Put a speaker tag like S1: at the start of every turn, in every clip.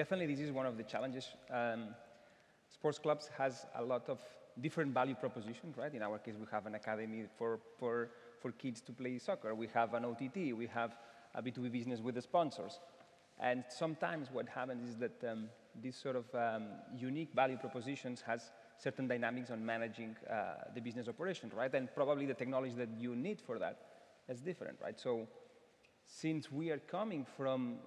S1: definitely this is one of the challenges. Sports clubs has a lot of different value propositions, right? In our case, we have an academy for kids to play soccer. We have an OTT. We have a B2B business with the sponsors. And sometimes what happens is that these sort of unique value propositions has certain dynamics on managing the business operations, right? And probably the technology that you need for that is different, right? So since we are coming from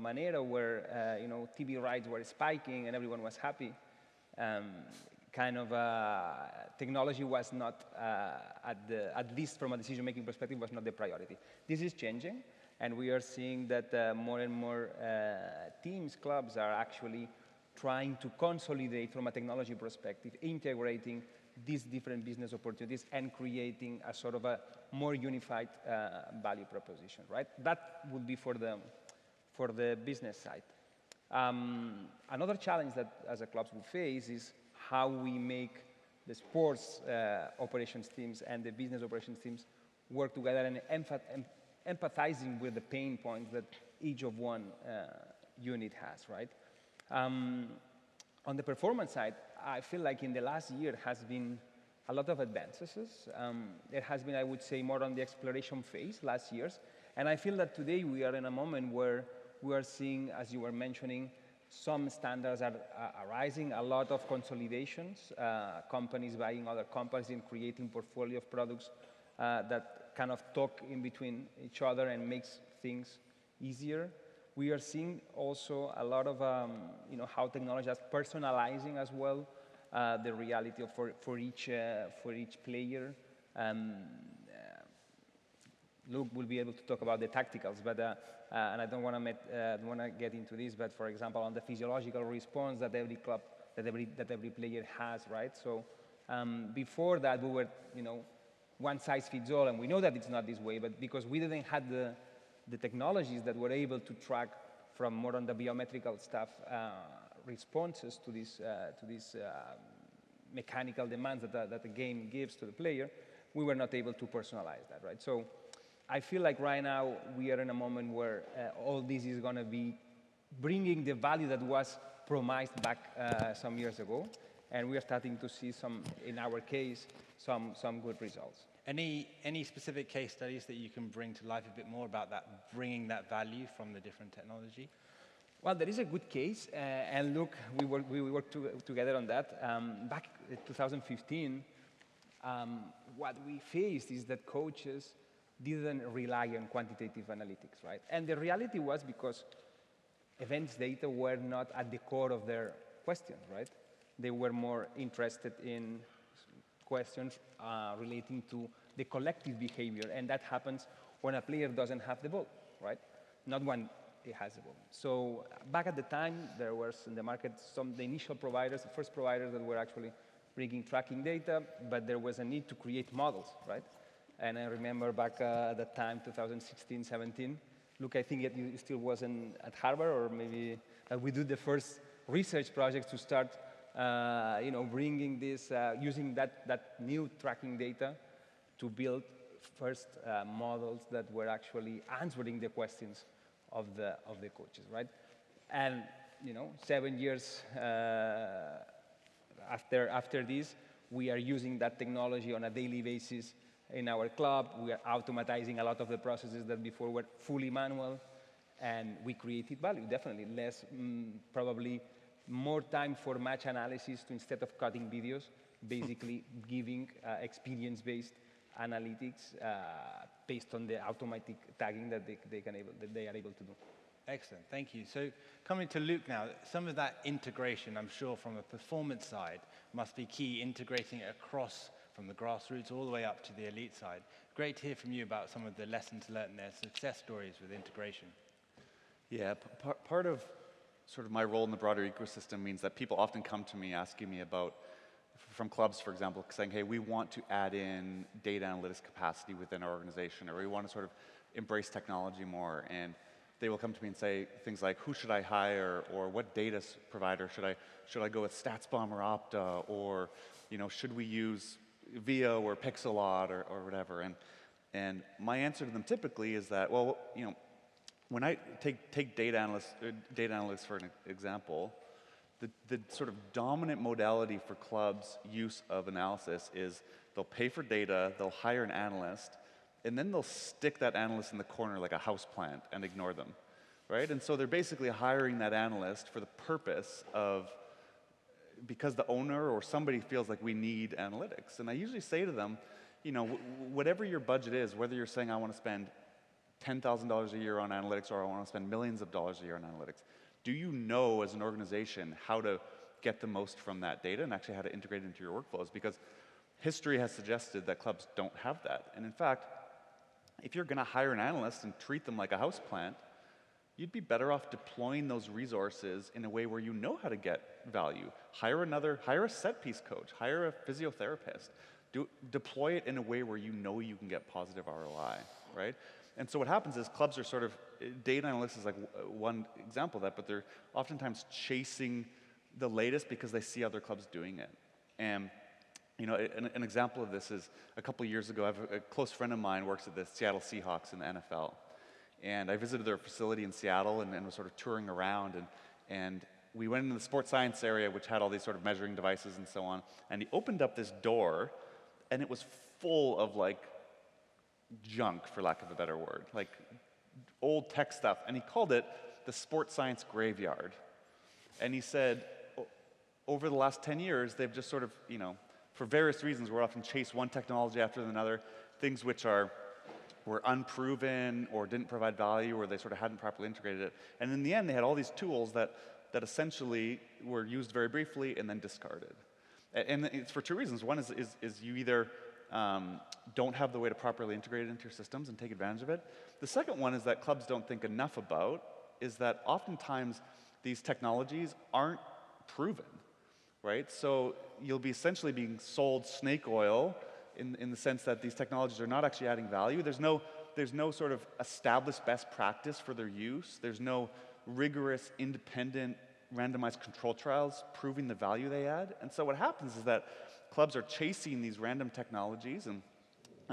S1: an era where TV rights were spiking and everyone was happy, technology was not at least from a decision-making perspective was not the priority. This is changing, and we are seeing that more and more teams, clubs are actually trying to consolidate from a technology perspective, integrating these different business opportunities and creating a sort of a more unified value proposition, right? That would be for the business side. Another challenge that as a clubs we face is how we make the sports operations teams and the business operations teams work together and empathizing with the pain points that each of one unit has, right? On the performance side, I feel like in the last year has been a lot of advances. There has been, I would say, more on the exploration phase last years. And I feel that today we are in a moment where we are seeing, as you were mentioning, some standards are arising, a lot of consolidations, companies buying other companies and creating portfolio of products that kind of talk in between each other and makes things easier. We are seeing also a lot of how technology is personalizing as well the reality of for each player. Luke will be able to talk about the tacticals, but and I don't want to get into this. But for example, on the physiological response that every club, that every player has, right? So before that, we were one size fits all, and we know that it's not this way. But because we didn't have the technologies that were able to track from more on the biometrical stuff responses to these mechanical demands that the game gives to the player, we were not able to personalize that, right? So I feel like right now we are in a moment where all this is going to be bringing the value that was promised back some years ago, and we are starting to see some, in our case, some good results.
S2: Any specific case studies that you can bring to life a bit more about that, bringing that value from the different technology?
S1: Well, there is a good case, and look, we worked together on that. Back in 2015, what we faced is that coaches didn't rely on quantitative analytics, right? And the reality was because events data were not at the core of their questions, right? They were more interested in questions relating to the collective behavior, and that happens when a player doesn't have the ball, right? Not when it has the ball. So back at the time, there was in the market the initial providers, the first providers that were actually bringing tracking data, but there was a need to create models, right? And I remember back at that time, 2016, 17, look, I think you still wasn't at Harvard, or maybe we did the first research project to start bringing this, using that new tracking data to build first models that were actually answering the questions of the coaches, right? And 7 years after this, we are using that technology on a daily basis in our club. We are automatizing a lot of the processes that before were fully manual, and we created value, definitely. Less, probably more time for match analysis to, instead of cutting videos, basically giving experience-based analytics based on the automatic tagging that they are able to do.
S2: Excellent, thank you. So coming to Luke now, some of that integration, I'm sure from a performance side, must be key, integrating it across from the grassroots all the way up to the elite side. Great to hear from you about some of the lessons learned and their success stories with integration.
S3: Yeah, part of sort of my role in the broader ecosystem means that people often come to me asking me about, from clubs, for example, saying, hey, we want to add in data analytics capacity within our organization, or we want to sort of embrace technology more. And they will come to me and say things like, who should I hire, or what data provider should I go with, StatsBomb or Opta, or should we use VIA or Pixelot or whatever. And my answer to them typically is that, well, when I take data analysts for an example, the sort of dominant modality for clubs' use of analysis is they'll pay for data, they'll hire an analyst, and then they'll stick that analyst in the corner like a house plant and ignore them, right? And so they're basically hiring that analyst for the purpose of, because the owner or somebody feels like we need analytics. And I usually say to them, whatever your budget is, whether you're saying I want to spend $10,000 a year on analytics or I want to spend millions of dollars a year on analytics, do you know as an organization how to get the most from that data and actually how to integrate it into your workflows? Because history has suggested that clubs don't have that. And in fact, if you're going to hire an analyst and treat them like a house plant, you'd be better off deploying those resources in a way where you know how to get value. Hire a set piece coach, hire a physiotherapist. Deploy it in a way where you know you can get positive ROI, right? And so what happens is clubs are sort of, data analytics is like one example of that, but they're oftentimes chasing the latest because they see other clubs doing it. And an example of this is a couple years ago, a close friend of mine works at the Seattle Seahawks in the NFL. And I visited their facility in Seattle and was sort of touring around. And we went into the sports science area, which had all these sort of measuring devices and so on. And he opened up this door, and it was full of like junk, for lack of a better word, like old tech stuff. And he called it the sports science graveyard. And he said, over the last 10 years, they've just sort of, for various reasons, we're often chase one technology after another, things which were unproven or didn't provide value or they sort of hadn't properly integrated it. And in the end, they had all these tools that essentially were used very briefly and then discarded. And it's for two reasons. One is you either don't have the way to properly integrate it into your systems and take advantage of it. The second one is that clubs don't think enough about is that oftentimes these technologies aren't proven, right? So you'll be essentially being sold snake oil in the sense that these technologies are not actually adding value. There's no sort of established best practice for their use. There's no rigorous, independent, randomized control trials proving the value they add. And so what happens is that clubs are chasing these random technologies and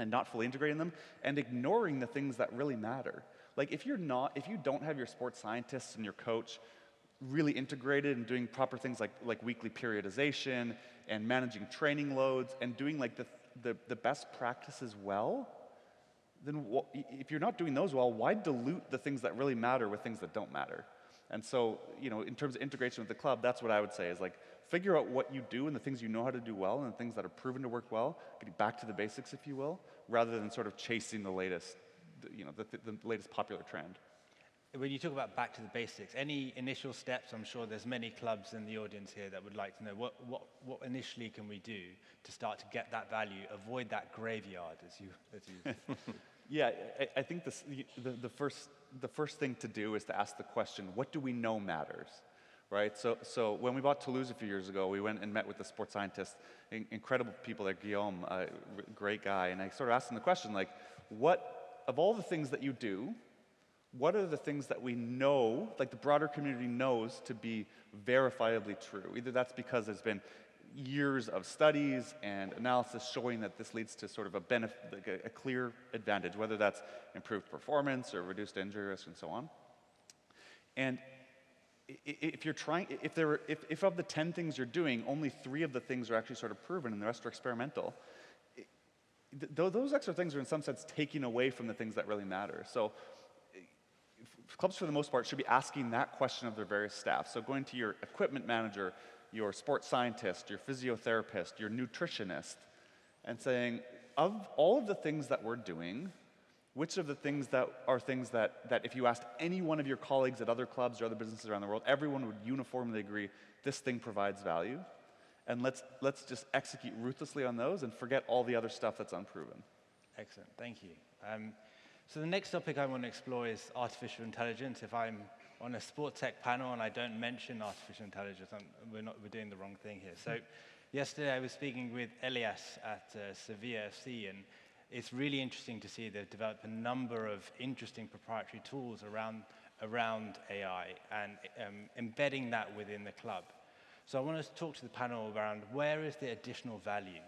S3: not fully integrating them and ignoring the things that really matter. Like if you don't have your sports scientists and your coach really integrated and doing proper things like weekly periodization and managing training loads and doing like the best practices well, then if you're not doing those well, why dilute the things that really matter with things that don't matter? And so, in terms of integration with the club, that's what I would say is like, figure out what you do and the things you know how to do well and the things that are proven to work well, getting back to the basics, if you will, rather than sort of chasing the latest, the latest popular trend.
S2: When you talk about back to the basics, any initial steps? I'm sure there's many clubs in the audience here that would like to know what initially can we do to start to get that value, avoid that graveyard, as you.
S3: Yeah, I think the first thing to do is to ask the question, what do we know matters, right? So when we bought Toulouse a few years ago, we went and met with the sports scientists, incredible people there, Guillaume, a great guy, and I sort of asked him the question, like, what of all the things that you do, what are the things that we know, like the broader community knows to be verifiably true? Either that's because there's been years of studies and analysis showing that this leads to sort of a benefit, like a clear advantage, whether that's improved performance or reduced injury risk and so on. And if of the 10 things you're doing, only 3 of the things are actually sort of proven and the rest are experimental, those extra things are in some sense taking away from the things that really matter. So clubs, for the most part, should be asking that question of their various staff. So going to your equipment manager, your sports scientist, your physiotherapist, your nutritionist, and saying, of all of the things that we're doing, which of the things that are things that if you asked any one of your colleagues at other clubs or other businesses around the world, everyone would uniformly agree, this thing provides value, and let's just execute ruthlessly on those and forget all the other stuff that's unproven.
S2: Excellent, thank you. So the next topic I want to explore is artificial intelligence. If I'm on a sports tech panel and I don't mention artificial intelligence, we're doing the wrong thing here. So yesterday I was speaking with Elias at Sevilla FC, and it's really interesting to see they've developed a number of interesting proprietary tools around AI and embedding that within the club. So I want to talk to the panel around where is the additional value.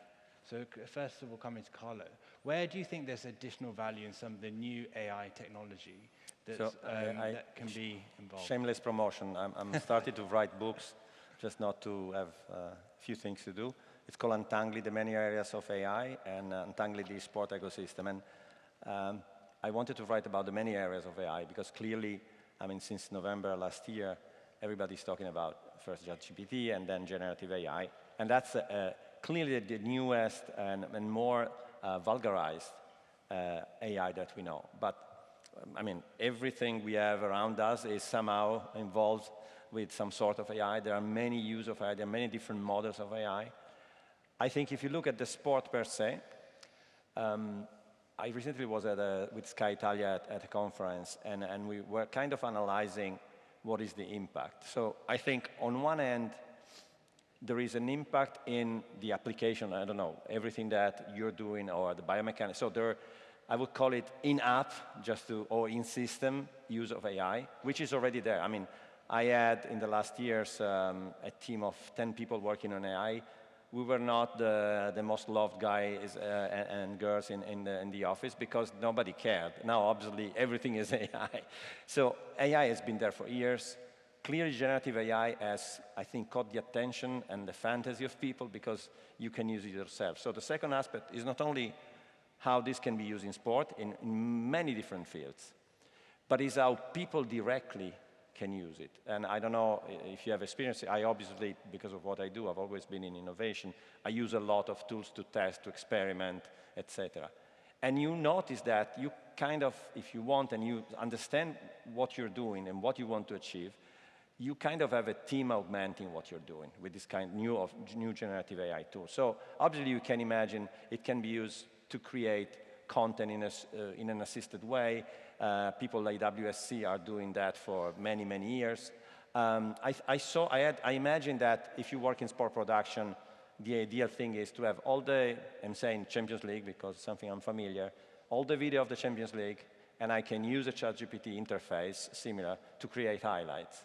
S2: So first of all, coming to Carlo, where do you think there's additional value in some of the new AI technology that can be involved?
S4: Shameless promotion. I'm starting to write books, just not to have a few things to do. It's called Untangling the Many Areas of AI and Untangling the Sport Ecosystem. And I wanted to write about the many areas of AI because clearly, I mean, since November last year, everybody's talking about first ChatGPT and then generative AI. And that's clearly the newest and more vulgarized AI that we know. But I mean, everything we have around us is somehow involved with some sort of AI. There are many uses of AI. There are many different models of AI. I think if you look at the sport per se, I recently was with Sky Italia at a conference, and we were kind of analyzing what is the impact. So I think on one end, there is an impact in the application, I don't know, everything that you're doing or the biomechanics. So there, I would call it in-app, or in-system use of AI, which is already there. I mean, I had in the last years a team of 10 people working on AI. We were not the most loved guys and girls in the office because nobody cared. Now, obviously, everything is AI. So AI has been there for years. Clearly, generative AI has, I think, caught the attention and the fantasy of people because you can use it yourself. So the second aspect is not only how this can be used in sport, in many different fields, but is how people directly can use it. And I don't know if you have experience. I obviously, because of what I do, I've always been in innovation. I use a lot of tools to test, to experiment, etc. And you notice that you kind of, if you want and you understand what you're doing and what you want to achieve, you kind of have a team augmenting what you're doing with this kind of new generative AI tool. So obviously you can imagine it can be used to create content in an assisted way. People like WSC are doing that for many, many years. I imagine that if you work in sport production, the ideal thing is to have all the, I'm saying Champions League because it's something I'm familiar, all the video of the Champions League, and I can use a ChatGPT interface similar to create highlights.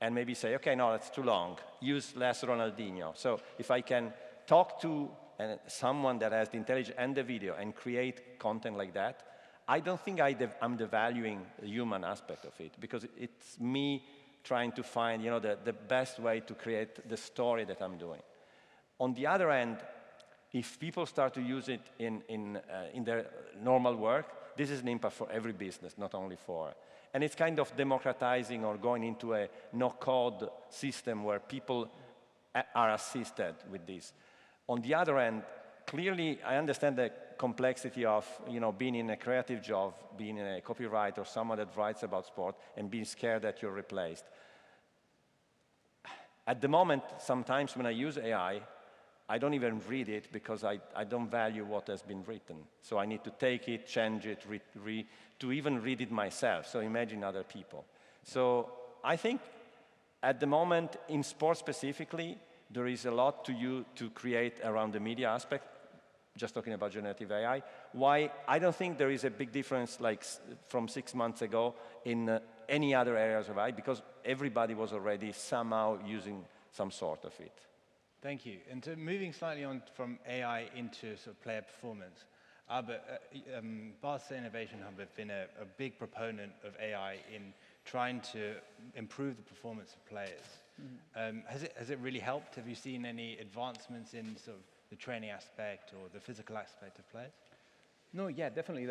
S4: And maybe say, okay, no, that's too long. Use less Ronaldinho. So if I can talk to someone that has the intelligence and the video and create content like that, I don't think I'm devaluing the human aspect of it because it's me trying to find, the best way to create the story that I'm doing. On the other end, if people start to use it in their normal work, this is an impact for every business, not only for. And it's kind of democratizing or going into a no-code system where people are assisted with this. On the other end, clearly, I understand the complexity of being in a creative job, being in a copyright or someone that writes about sport, and being scared that you're replaced. At the moment, sometimes when I use AI, I don't even read it because I don't value what has been written. So I need to take it, change it, to even read it myself. So imagine other people. So I think at the moment, in sports specifically, there is a lot to create around the media aspect, just talking about generative AI. Why? I don't think there is a big difference like from 6 months ago in any other areas of AI, because everybody was already somehow using some sort of it.
S2: Thank you. And so moving slightly on from AI into sort of player performance, Albert, Barca Innovation Hub have been a big proponent of AI in trying to improve the performance of players. Mm-hmm. Has it really helped? Have you seen any advancements in sort of the training aspect or the physical aspect of players?
S1: No, yeah, definitely.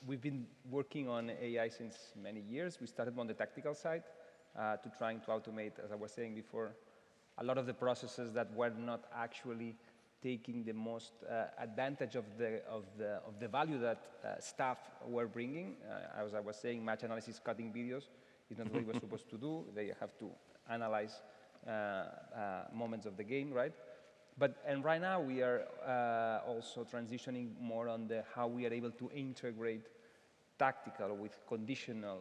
S1: We've been working on AI since many years. We started on the tactical side to trying to automate, as I was saying before, a lot of the processes that were not actually taking the most advantage of the value that staff were bringing. As I was saying, match analysis, cutting videos is not what we're supposed to do. They have to analyze moments of the game, right? And right now we are also transitioning more on how we are able to integrate tactical with conditional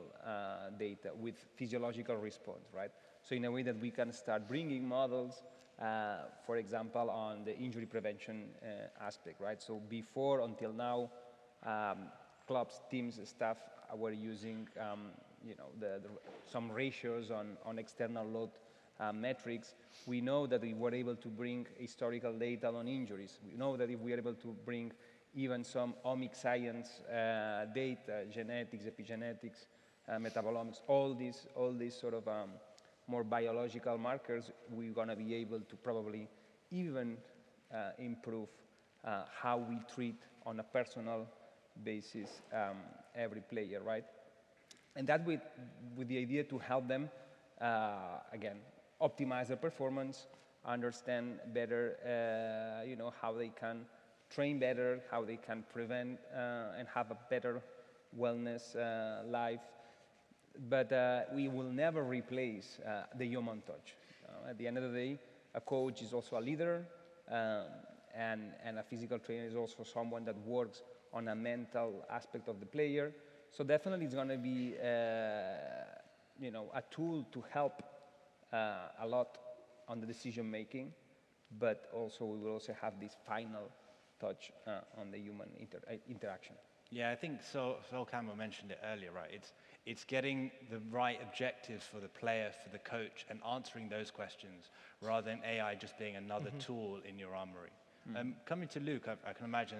S1: data with physiological response, right? So in a way that we can start bringing models, for example, on the injury prevention aspect, right? So before, until now, clubs, teams, staff were using, some ratios on external load metrics. We know that we were able to bring historical data on injuries. We know that if we are able to bring even some omic science data, genetics, epigenetics, metabolomics, all these sort of more biological markers, we're going to be able to probably even improve how we treat on a personal basis every player, right? And that with the idea to help them, again, optimize their performance, understand better, how they can train better, how they can prevent and have a better wellness life. But we will never replace the human touch. At the end of the day, a coach is also a leader, and a physical trainer is also someone that works on a mental aspect of the player. So definitely it's going to be, a tool to help a lot on the decision making, but also we will also have this final touch on the human interaction.
S2: Yeah, I think Sol Campbell mentioned it earlier, right? It's getting the right objectives for the player, for the coach, and answering those questions, rather than AI just being another tool in your armory. Coming to Luke, I can imagine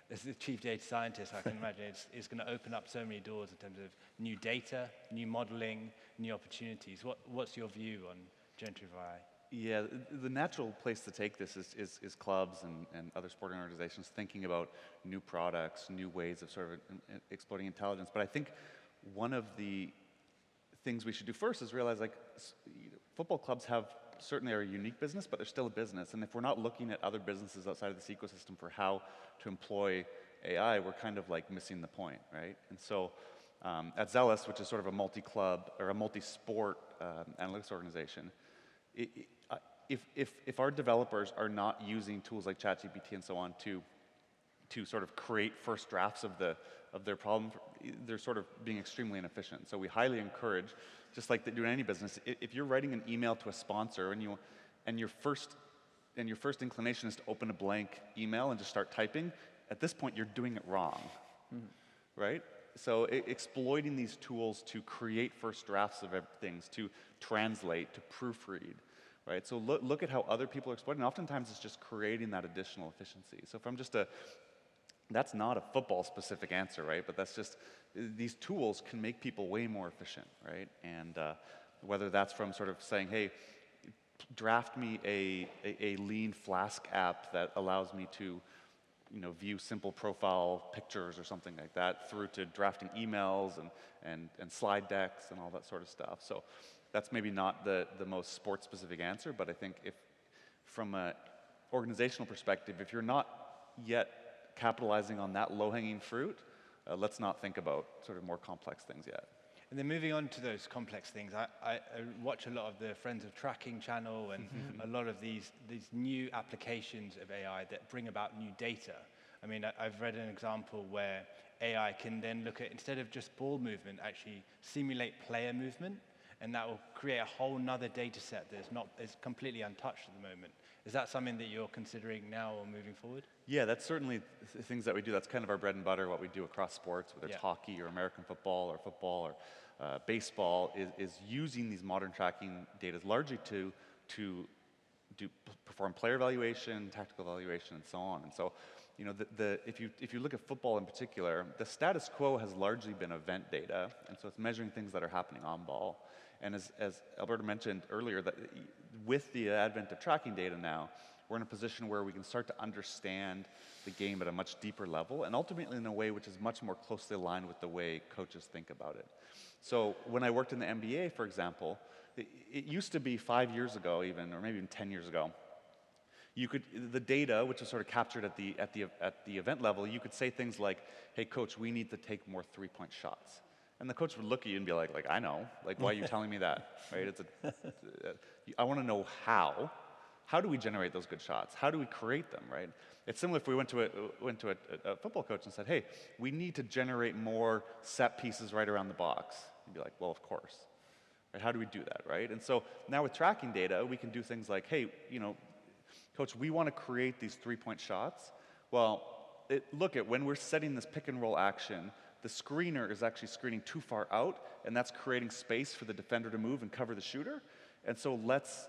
S2: as the chief data scientist, I can imagine it's going to open up so many doors in terms of new data, new modeling, new opportunities. What's your view on generative AI?
S3: Yeah, the natural place to take this is clubs and other sporting organizations thinking about new products, new ways of sort of exploiting intelligence. But I think one of the things we should do first is realize, like, football clubs certainly are a unique business, but they're still a business. And if we're not looking at other businesses outside of this ecosystem for how to employ AI, we're kind of like missing the point, right? And so at Zealous, which is sort of a multi-club or a multi-sport analytics organization, if our developers are not using tools like ChatGPT and so on to sort of create first drafts of their problem, they're sort of being extremely inefficient. So we highly encourage, just like they do in any business, if you're writing an email to a sponsor and your first inclination is to open a blank email and just start typing, at this point you're doing it wrong, right? So exploiting these tools to create first drafts of things, to translate, to proofread, right? So look at how other people are exploiting. Oftentimes it's just creating that additional efficiency. So if I'm just that's not a football-specific answer, right? But that's just, these tools can make people way more efficient, right? And whether that's from sort of saying, hey, draft me a lean Flask app that allows me to, view simple profile pictures or something like that, through to drafting emails and slide decks and all that sort of stuff. So that's maybe not the most sports-specific answer, but I think if, from an organizational perspective, if you're not yet capitalizing on that low-hanging fruit, let's not think about sort of more complex things yet.
S2: And then moving on to those complex things, I watch a lot of the Friends of Tracking channel and a lot of these new applications of AI that bring about new data. I mean, I've read an example where AI can then look at, instead of just ball movement, actually simulate player movement, and that will create a whole nother data set is completely untouched at the moment. Is that something that you're considering now or moving forward?
S3: Yeah, that's certainly things that we do. That's kind of our bread and butter, what we do across sports, whether it's hockey or American football or baseball, is using these modern tracking data largely to perform player evaluation, tactical evaluation, and so on. And so, if you look at football in particular, the status quo has largely been event data, and so it's measuring things that are happening on ball. And as Alberto mentioned earlier, that with the advent of tracking data now, we're in a position where we can start to understand the game at a much deeper level, and ultimately in a way which is much more closely aligned with the way coaches think about it. So when I worked in the NBA, for example, it used to be 5 years ago even, or maybe even 10 years ago, the data, which was sort of captured at the event level, you could say things like, hey coach, we need to take more three-point shots. And the coach would look at you and be like, I know, why are you telling me that, right? I want to know how. How do we generate those good shots? How do we create them, right? It's similar if we went to a football coach and said, hey, we need to generate more set pieces right around the box. He'd be like, well, of course. Right? How do we do that, right? And so now with tracking data, we can do things like, hey, coach, we want to create these three-point shots. Well, look at when we're setting this pick and roll action, the screener is actually screening too far out, and that's creating space for the defender to move and cover the shooter. And so let's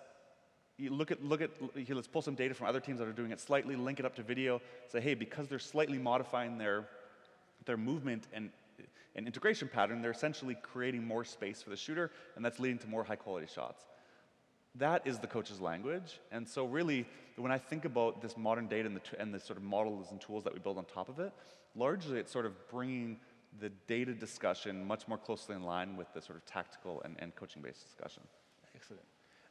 S3: you here, let's pull some data from other teams that are doing it slightly, link it up to video, say, hey, because they're slightly modifying their movement and integration pattern, they're essentially creating more space for the shooter, and that's leading to more high-quality shots. That is the coach's language, and so really, when I think about this modern data and the sort of models and tools that we build on top of it, largely it's sort of bringing the data discussion much more closely in line with the sort of tactical and coaching-based discussion.
S2: Excellent.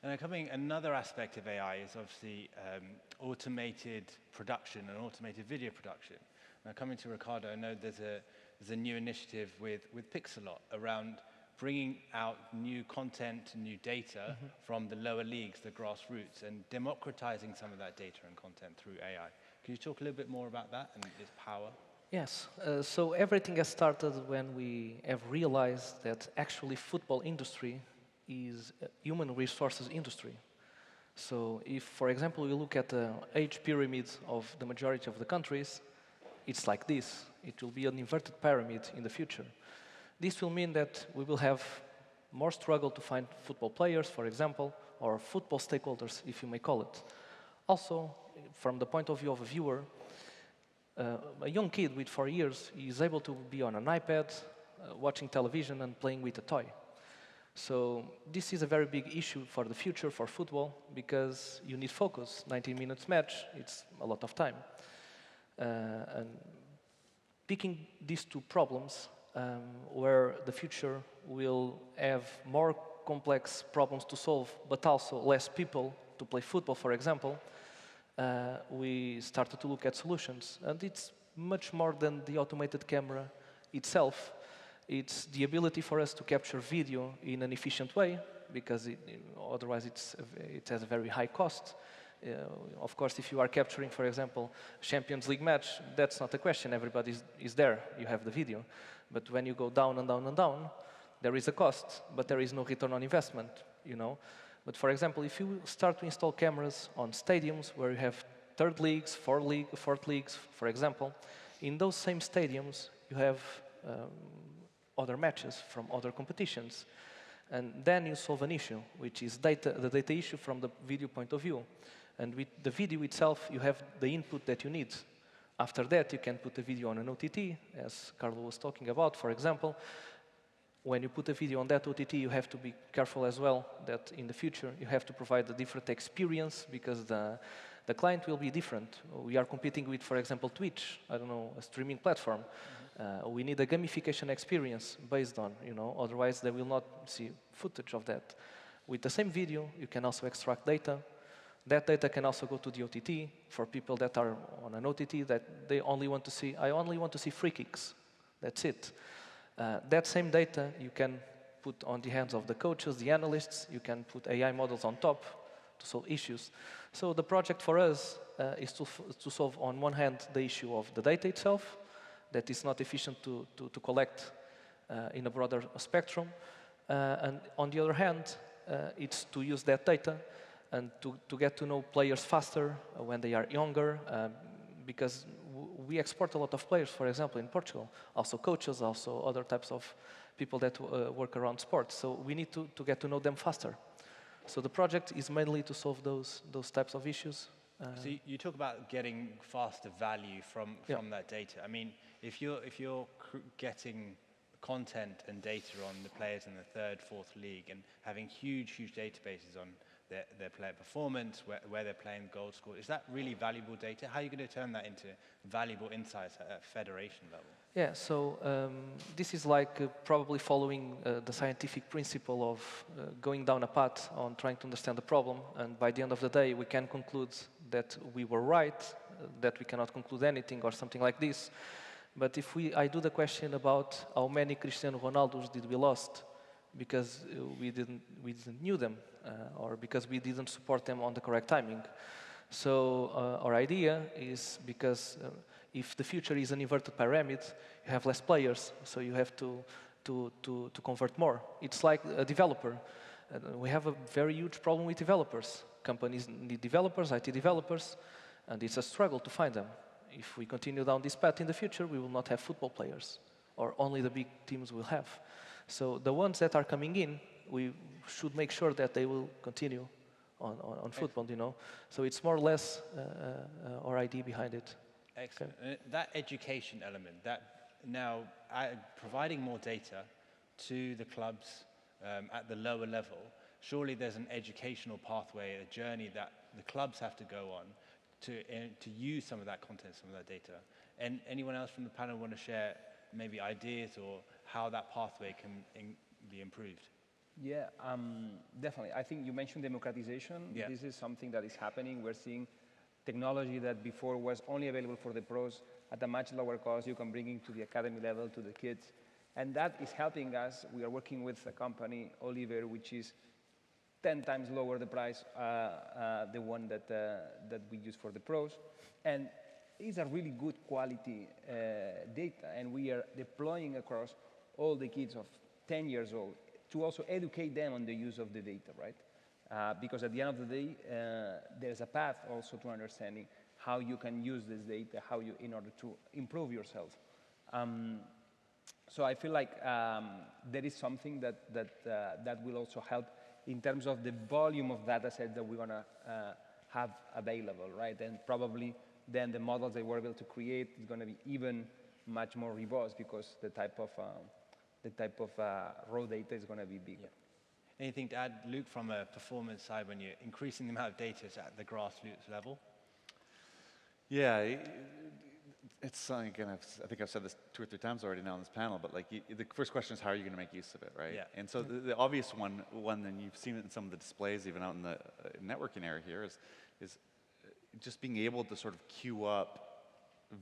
S2: And another aspect of AI is obviously automated production and automated video production. Now, coming to Ricardo, I know there's a new initiative with Pixelot around bringing out new content, new data from the lower leagues, the grassroots, and democratizing some of that data and content through AI. Can you talk a little bit more about that and its power?
S5: Yes, so everything has started when we have realized that actually football industry is a human resources industry. So if, for example, we look at the age pyramid of the majority of the countries, it's like this. It will be an inverted pyramid in the future. This will mean that we will have more struggle to find football players, for example, or football stakeholders, if you may call it. Also, from the point of view of a viewer, a young kid with 4 years is able to be on an iPad, watching television and playing with a toy. So this is a very big issue for the future for football because you need focus. 90 minutes match, it's a lot of time. And picking these two problems where the future will have more complex problems to solve, but also less people to play football, for example, we started to look at solutions. And it's much more than the automated camera itself. It's the ability for us to capture video in an efficient way, because otherwise it has a very high cost. Of course, if you are capturing, for example, Champions League match, that's not a question. Everybody is there. You have the video. But when you go down and down and down, there is a cost, but there is no return on investment, you know. But for example, if you start to install cameras on stadiums where you have third leagues, fourth leagues, for example, in those same stadiums, you have other matches from other competitions. And then you solve an issue, which is the data issue from the video point of view. And with the video itself, you have the input that you need. After that, you can put the video on an OTT, as Carlo was talking about, for example. When you put a video on that OTT, you have to be careful as well that in the future you have to provide a different experience because the client will be different. We are competing with, for example, Twitch, I don't know, a streaming platform. We need a gamification experience based on, you know, otherwise they will not see footage of that. With the same video, you can also extract data. That data can also go to the OTT for people that are on an OTT that they only want to see, I only want to see free kicks. That's it. That same data you can put on the hands of the coaches, the analysts, you can put AI models on top to solve issues. So the project for us is to solve on one hand the issue of the data itself, that is not efficient to collect in a broader spectrum. And on the other hand, it's to use that data and to get to know players faster when they are younger, because we export a lot of players, for example, in Portugal, also coaches, also other types of people that work around sports. So we need to get to know them faster. So the project is mainly to solve those types of issues.
S2: So you talk about getting faster value from that data. I mean, if you're getting content and data on the players in the third, fourth league and having huge databases on their player performance, where they're playing, goal score, is that really valuable data? How are you going to turn that into valuable insights at federation level?
S5: Yeah, so this is like probably following the scientific principle of going down a path on trying to understand the problem, and by the end of the day we can conclude that we were right, that we cannot conclude anything or something like this. But if I do the question about how many Cristiano Ronaldos did we lost because we didn't knew them or because we didn't support them on the correct timing. So our idea is because if the future is an inverted pyramid, you have less players, so you have to convert more. It's like a developer. We have a very huge problem with developers. Companies need developers, IT developers, and it's a struggle to find them. If we continue down this path in the future, we will not have football players, or only the big teams will have. So the ones that are coming in, we should make sure that they will continue on football, you know. So it's more or less our idea behind it.
S2: Excellent. That education element, that now providing more data to the clubs at the lower level, surely there's an educational pathway, a journey that the clubs have to go on to use some of that content, some of that data. And anyone else from the panel want to share maybe ideas or how that pathway can be improved?
S1: Yeah, definitely. I think you mentioned democratization.
S2: Yeah.
S1: This is something that is happening. We're seeing technology that before was only available for the pros at a much lower cost. You can bring it to the academy level, to the kids. And that is helping us. We are working with a company, Oliver, which is 10 times lower the price, the one that we use for the pros. And it's a really good quality data. And we are deploying across all the kids of 10 years old to also educate them on the use of the data, right? Because at the end of the day, there's a path also to understanding how you can use this data, in order to improve yourself. So I feel like there is something that will also help in terms of the volume of data sets that we're going to have available, right? And probably then the models that we're able to create is going to be even much more robust because the type of raw data is going to be bigger.
S2: Yeah. Anything to add, Luke, from a performance side when you're increasing the amount of data at the grassroots level?
S3: Yeah, it's something, again, I think I've said this 2 or 3 times already now on this panel, but like the first question is how are you going to make use of it, right?
S2: Yeah.
S3: And so the obvious one, and you've seen it in some of the displays, even out in the networking area here, is just being able to sort of queue up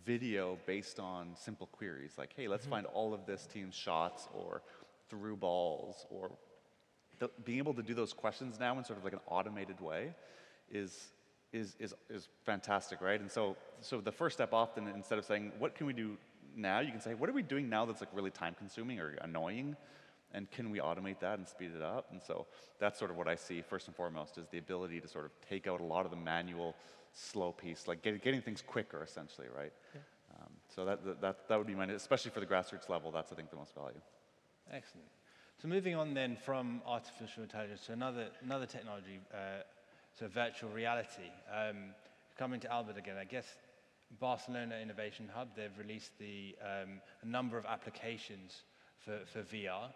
S3: video based on simple queries, like, hey, let's find all of this team's shots or through balls, or being able to do those questions now in sort of like an automated way is fantastic, right? And so the first step often, instead of saying, what can we do now, you can say, what are we doing now that's like really time consuming or annoying? And can we automate that and speed it up? And so that's sort of what I see first and foremost, is the ability to sort of take out a lot of the manual slow piece, like getting things quicker essentially, right?
S5: Yeah.
S3: So that would be mine, especially for the grassroots level, that's I think the most value.
S2: Excellent. So moving on then from artificial intelligence to another technology, so virtual reality. Coming to Albert again, I guess Barcelona Innovation Hub, they've released a number of applications for VR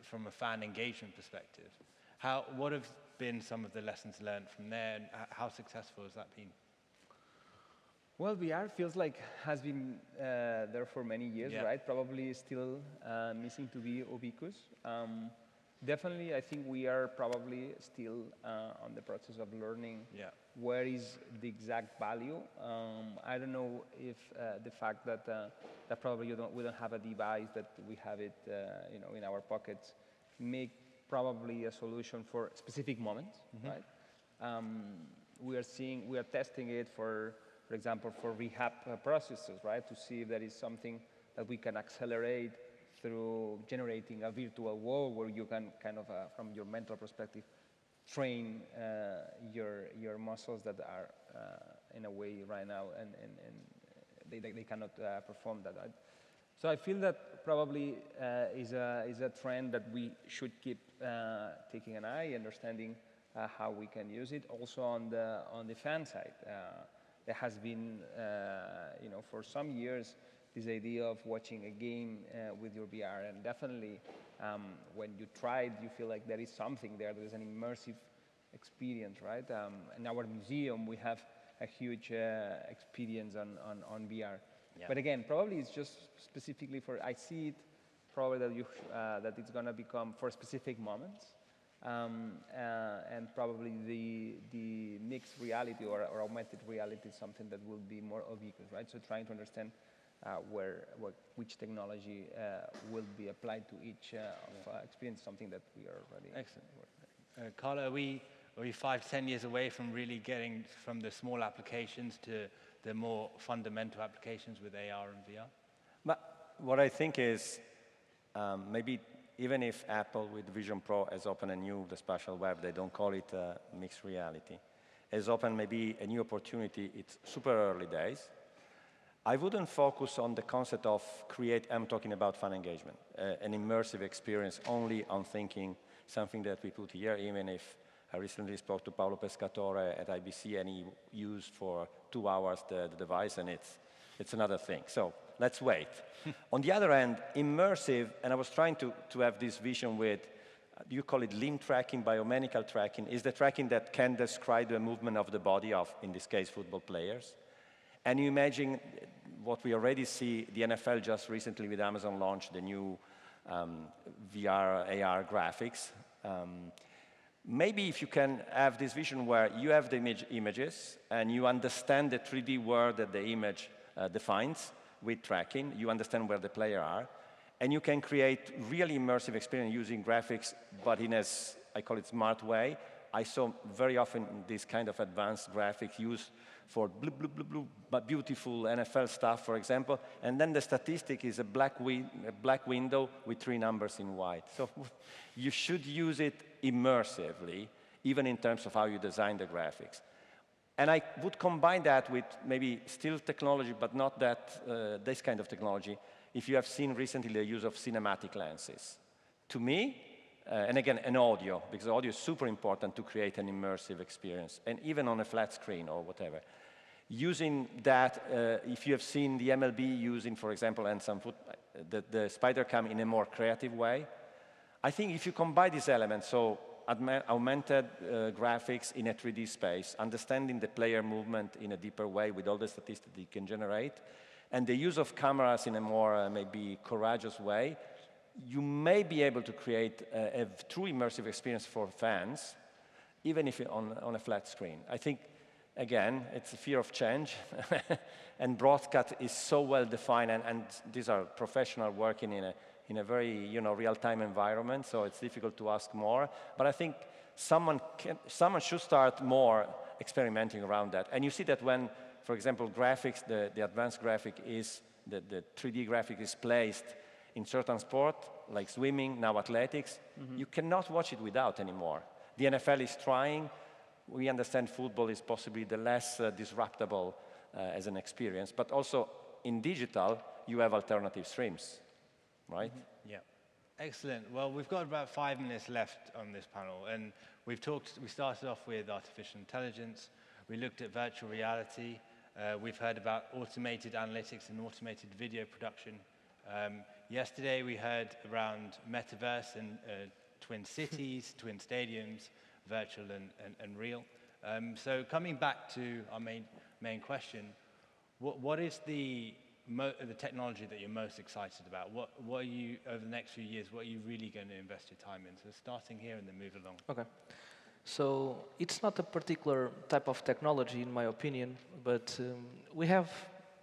S2: from a fan engagement perspective. What have been some of the lessons learned from there, and how successful has that been?
S1: Well, VR feels like has been there for many years,
S2: Yeah.
S1: right? Probably still missing to be ubiquitous. Definitely, I think we are probably still on the process of learning where is the exact value. I don't know if the fact that probably we don't have a device that we have it, in our pockets, make probably a solution for specific moments, right? We are testing it for example, for rehab processes, right? To see if there is something that we can accelerate through generating a virtual world where you can kind of, from your mental perspective, train your muscles that are in a way right now, and they cannot perform that. Right? So I feel that probably is a trend that we should keep taking an eye, understanding how we can use it. Also on the fan side, there has been, for some years, this idea of watching a game with your VR, and definitely when you try it, you feel like there is something there. There is an immersive experience, right? In our museum, we have a huge experience on VR. Yeah. But again, probably it's just specifically for, I see it probably that it's going to become for specific moments. And probably the mixed reality or augmented reality is something that will be more ubiquitous, right? So trying to understand which technology will be applied to each experience, something that we are already.
S2: Excellent. Carla, are we 5-10 years away from really getting from the small applications to the more fundamental applications with AR and VR?
S4: But what I think is maybe even if Apple with Vision Pro has opened the spatial web, they don't call it mixed reality, has opened maybe a new opportunity. It's super early days. I wouldn't focus on the concept of I'm talking about fan engagement, an immersive experience only on thinking something that we put here, even if I recently spoke to Paolo Pescatore at IBC, and he used for 2 hours the device, and it's another thing. So let's wait. On the other hand, immersive, and I was trying to have this vision with, you call it limb tracking, biomechanical tracking, is the tracking that can describe the movement of the body of, in this case, football players. And you imagine what we already see, the NFL just recently with Amazon launched the new VR, AR graphics. Maybe if you can have this vision where you have the images and you understand the 3D world that the image defines with tracking, you understand where the player are, and you can create really immersive experience using graphics, but in a, I call it smart way. I saw very often this kind of advanced graphics used for blue, blue, blue, blue, but beautiful NFL stuff, for example, and then the statistic is a black window with 3 numbers in white. So you should use it immersively, even in terms of how you design the graphics. And I would combine that with maybe still technology, but not that this kind of technology, if you have seen recently the use of cinematic lenses. To me, and again, an audio, because audio is super important to create an immersive experience, and even on a flat screen or whatever. Using that, if you have seen the MLB using, for example, and some the spider cam in a more creative way, I think if you combine these elements, so augmented graphics in a 3D space, understanding the player movement in a deeper way with all the statistics that you can generate, and the use of cameras in a more maybe courageous way, you may be able to create a true immersive experience for fans, even if on a flat screen. I think, again, it's a fear of change, and broadcast is so well defined, and these are professionals working in a very real-time environment, so it's difficult to ask more. But I think someone should start more experimenting around that. And you see that when, for example, graphics, the advanced graphic is, the 3D graphic is placed in certain sport, like swimming, now athletics, you cannot watch it without anymore. The NFL is trying. We understand football is possibly the less disruptable as an experience, but also in digital, you have alternative streams, right?
S2: Yeah. Excellent. Well, we've got about 5 minutes left on this panel, and we started off with artificial intelligence, we looked at virtual reality, we've heard about automated analytics and automated video production. Yesterday we heard around metaverse and twin cities, twin stadiums, virtual and real. So coming back to our main question, what is the technology that you're most excited about? What are you, over the next few years, what are you really going to invest your time in? So starting here and then move along.
S5: Okay. So it's not a particular type of technology, in my opinion, but we have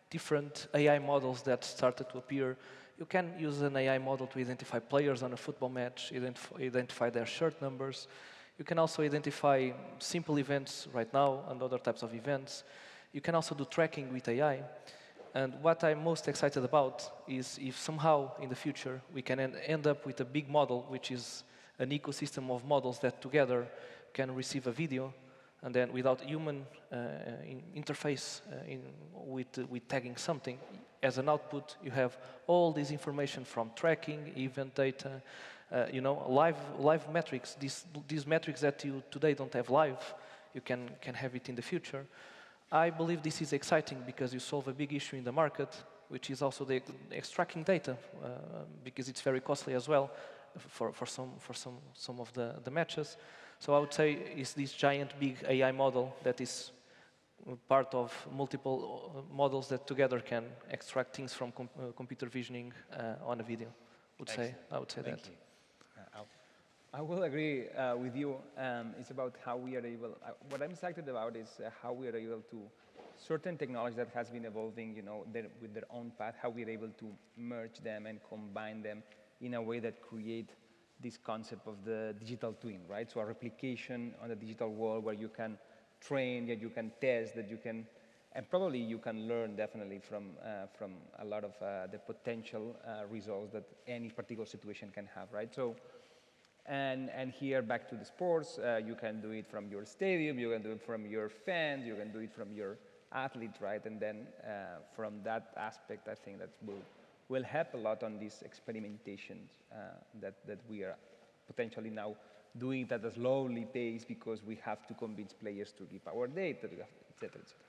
S5: different AI models that started to appear. You can use an AI model to identify players on a football match, identify their shirt numbers. You can also identify simple events right now and other types of events. You can also do tracking with AI. And what I'm most excited about is if somehow in the future we can end up with a big model, which is an ecosystem of models that together can receive a video, and then without human interface with tagging something, as an output, you have all this information from tracking, event data, live metrics. These metrics that you today don't have live, you can have it in the future. I believe this is exciting because you solve a big issue in the market, which is also the extracting data, because it's very costly as well for some of the matches. So I would say it's this giant big AI model that is part of multiple models that together can extract things from computer visioning on a video. I would say
S2: Thank
S5: that.
S2: you.
S1: I will agree with you. It's about how we are able. What I'm excited about is how we are able to certain technology that has been evolving, with their own path. How we are able to merge them and combine them in a way that create this concept of the digital twin, right? So a replication on the digital world where you can train, that you can test, that you can, and probably you can learn definitely from a lot of the potential results that any particular situation can have, right? So, and here back to the sports, you can do it from your stadium, you can do it from your fans, you can do it from your athletes, right? And then from that aspect, I think that will help a lot on these experimentations that we are potentially now doing it at a slowly pace because we have to convince players to give our data, et cetera, et cetera.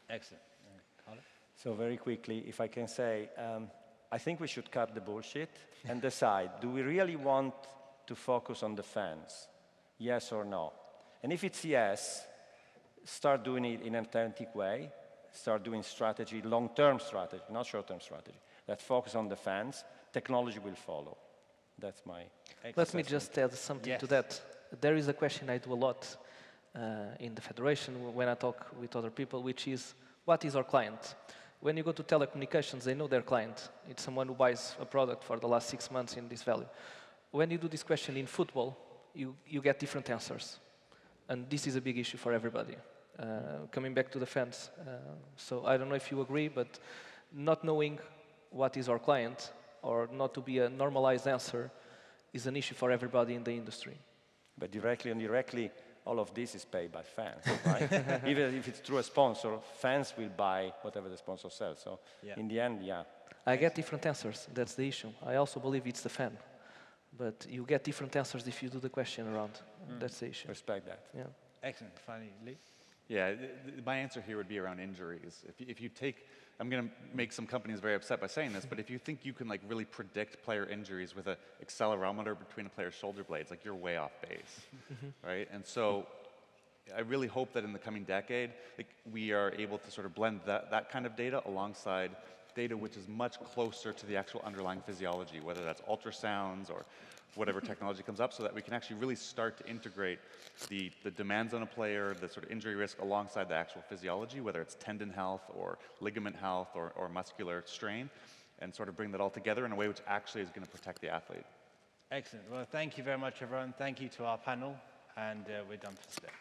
S2: Excellent. Carlo?
S4: So very quickly, if I can say, I think we should cut the bullshit and decide, do we really want to focus on the fans? Yes or no? And if it's yes, start doing it in an authentic way, start doing strategy, long-term strategy, not short-term strategy, that focus on the fans, technology will follow. That's my
S5: Let me just add something to that. There is a question I do a lot in the federation when I talk with other people, which is, what is our client? When you go to telecommunications, they know their client. It's someone who buys a product for the last 6 months in this value. When you do this question in football, you get different answers. And this is a big issue for everybody. Coming back to the fans. So I don't know if you agree, but not knowing what is our client or not to be a normalized answer is an issue for everybody in the industry.
S4: But directly and indirectly, all of this is paid by fans, right? Even if it's through a sponsor, fans will buy whatever the sponsor sells. So in the end, yeah.
S5: I get different answers. That's the issue. I also believe it's the fan. But you get different answers if you do the question around. That's the issue.
S4: Respect that.
S5: Yeah.
S2: Excellent. Finally, Lee?
S3: Yeah, my answer here would be around injuries. If you take, I'm going to make some companies very upset by saying this, but if you think you can like really predict player injuries with an accelerometer between a player's shoulder blades, like you're way off base, right? And so I really hope that in the coming decade, like, we are able to sort of blend that kind of data alongside data which is much closer to the actual underlying physiology, whether that's ultrasounds or whatever technology comes up, so that we can actually really start to integrate the demands on a player, the sort of injury risk alongside the actual physiology, whether it's tendon health or ligament health or muscular strain, and sort of bring that all together in a way which actually is going to protect the athlete.
S2: Excellent. Well, thank you very much, everyone. Thank you to our panel, and we're done for today.